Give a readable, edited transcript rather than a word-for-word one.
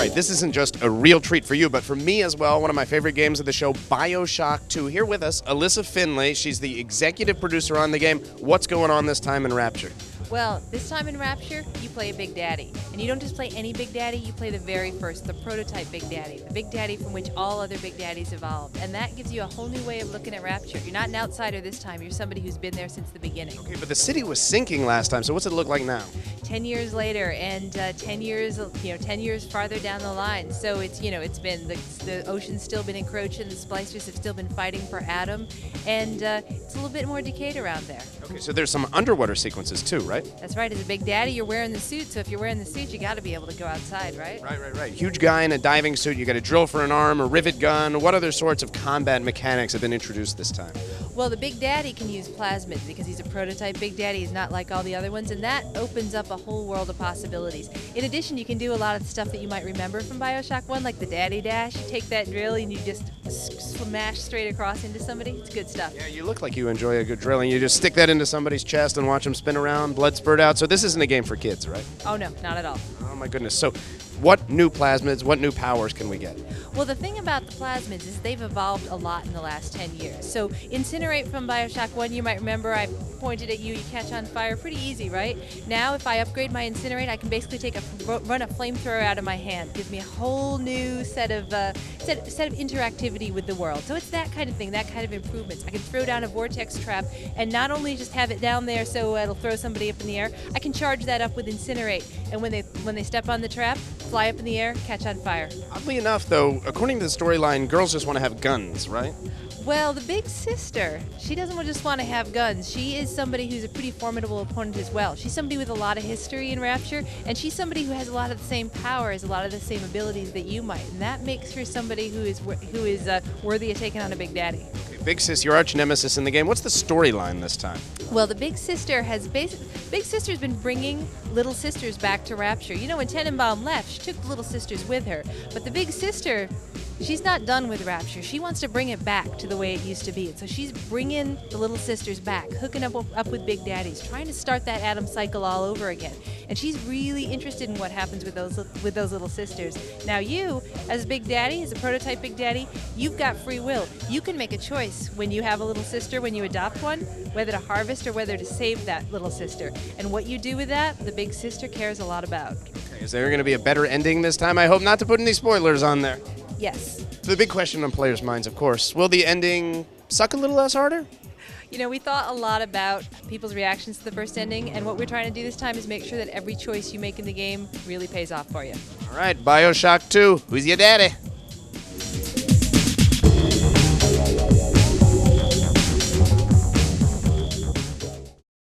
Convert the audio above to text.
right, this isn't just a real treat for you, but for me as well, one of my favorite games of the show, BioShock 2. Here with us, Alyssa Finley. She's the executive producer on the game. What's going on this time in Rapture? Well, this time in Rapture, you play a Big Daddy. And you don't just play any Big Daddy, you play the very first, the prototype Big Daddy. The Big Daddy from which all other Big Daddies evolved. And that gives you a whole new way of looking at Rapture. You're not an outsider this time, you're somebody who's been there since the beginning. Okay, but the city was sinking last time, so what's it look like now? 10 years later, and 10 years farther down the line. So it's been, the ocean's still been encroaching, the splicers have still been fighting for Adam, and it's a little bit more decayed around there. Okay, so there's some underwater sequences too, right? That's right. As a Big Daddy, you're wearing the suit, so if you're wearing the suit, you got to be able to go outside, right? Right. Huge guy in a diving suit, you got a drill for an arm, a rivet gun. What other sorts of combat mechanics have been introduced this time? Well, the Big Daddy can use plasmids because he's a prototype Big Daddy. He's not like all the other ones, and that opens up a whole world of possibilities. In addition, you can do a lot of the stuff that you might remember from BioShock 1, like the Daddy Dash. You take that drill and you just smash straight across into somebody. It's good stuff. Yeah, you look like you enjoy a good drilling. You just stick that into somebody's chest and watch them spin around, blood spurt out. So this isn't a game for kids, right? Oh, no, not at all. Oh, my goodness. So what new plasmids, what new powers can we get? Well, the thing about the plasmids is they've evolved a lot in the last 10 years. So Incinerate from BioShock 1, you might remember I pointed at you, you catch on fire, pretty easy, right? Now, if I upgrade my Incinerate, I can basically run a flamethrower out of my hand. Gives me a whole new set of interactivity with the world. So it's that kind of thing, that kind of improvements. I can throw down a vortex trap and not only just have it down there so it'll throw somebody up in the air, I can charge that up with Incinerate. And when they step on the trap, fly up in the air, catch on fire. Oddly enough, though, according to the storyline, girls just want to have guns, right? Well, the big sister, she doesn't just want to have guns. She is somebody who's a pretty formidable opponent as well. She's somebody with a lot of history in Rapture, and she's somebody who has a lot of the same powers, a lot of the same abilities that you might, and that makes her somebody who is worthy of taking on a Big Daddy. Okay, Big Sis, your arch nemesis in the game. What's the storyline this time? Well, the Big Sister's been bringing little sisters back to Rapture. You know, when Tenenbaum left, she took the little sisters with her, but the Big Sister, she's not done with Rapture. She wants to bring it back to the way it used to be. And so she's bringing the little sisters back, hooking up with Big Daddies, trying to start that Adam cycle all over again. And she's really interested in what happens with those little sisters. Now you, as Big Daddy, as a prototype Big Daddy, you've got free will. You can make a choice when you have a little sister, when you adopt one, whether to harvest or whether to save that little sister. And what you do with that, the Big Sister cares a lot about. Okay, is there going to be a better ending this time? I hope not to put any spoilers on there. Yes. The big question on players' minds, of course, will the ending suck a little less harder? You know, we thought a lot about people's reactions to the first ending, and what we're trying to do this time is make sure that every choice you make in the game really pays off for you. All right, BioShock 2, who's your daddy?